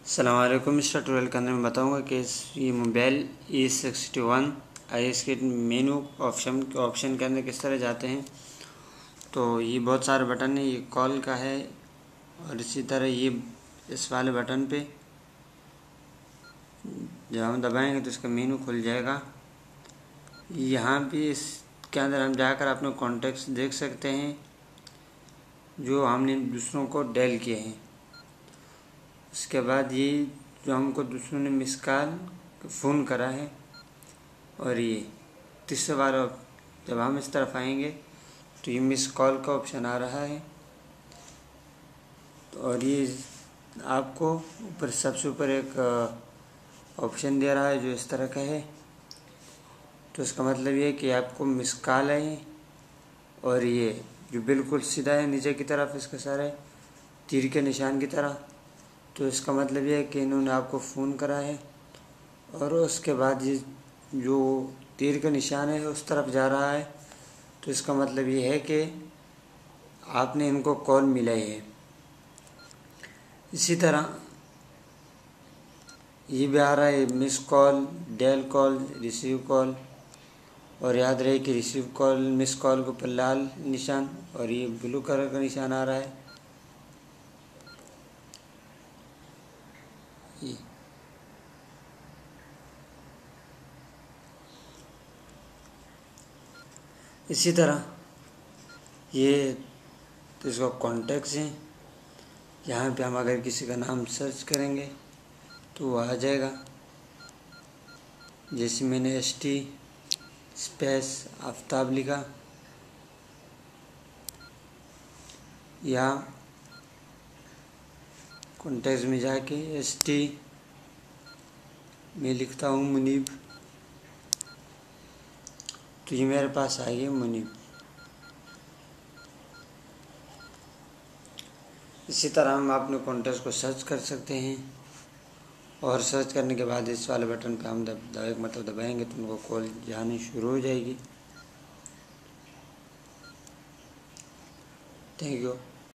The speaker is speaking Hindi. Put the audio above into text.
अस्सलामुअलैकुम। इस ट्यूटोरियल के अंदर मैं बताऊंगा कि ये मोबाइल E61 आईएस के मेनू ऑप्शन के अंदर किस तरह जाते हैं। तो ये बहुत सारे बटन है, ये कॉल का है और इसी तरह ये इस वाले बटन पे जब हम दबाएंगे तो इसका मेनू खुल जाएगा। यहाँ भी इसके अंदर हम जाकर अपने कॉन्टेक्ट्स देख सकते हैं जो हमने दूसरों को डायल किए हैं। उसके बाद ये जो हमको दूसरों ने मिस कॉल फ़ोन करा है, और ये तीसरे बार जब हम इस तरफ आएंगे तो ये मिस कॉल का ऑप्शन आ रहा है। और ये आपको ऊपर सबसे ऊपर एक ऑप्शन दे रहा है जो इस तरह का है। तो इसका मतलब ये है कि आपको मिस कॉल है, और ये जो बिल्कुल सीधा है नीचे की तरफ इसका सारे तीर के निशान की तरह, तो इसका मतलब ये है कि इन्होंने आपको फ़ोन करा है। और उसके बाद ये जो तीर का निशान है उस तरफ जा रहा है, तो इसका मतलब ये है कि आपने इनको कॉल मिलाई है। इसी तरह ये भी आ रहा है miss call, dial call, receive call. और याद रहे कि रिसीव कॉल मिस कॉल के ऊपर लाल निशान और ये ब्लू कलर का निशान आ रहा है। ये इसी तरह ये तो इसका कॉन्टेक्ट्स हैं। यहाँ पे हम अगर किसी का नाम सर्च करेंगे तो वो आ जाएगा। जैसे मैंने ST स्पेस आफ्ताब लिखा, या कॉन्टेक्ट्स में जाके ST में लिखता हूँ मुनीब, तो ये मेरे पास आ गया मुनीब। इसी तरह हम अपने कॉन्टेक्ट्स को सर्च कर सकते हैं, और सर्च करने के बाद इस वाले बटन पे हम दबाएंगे तो उनको कॉल जानी शुरू हो जाएगी। Thank you.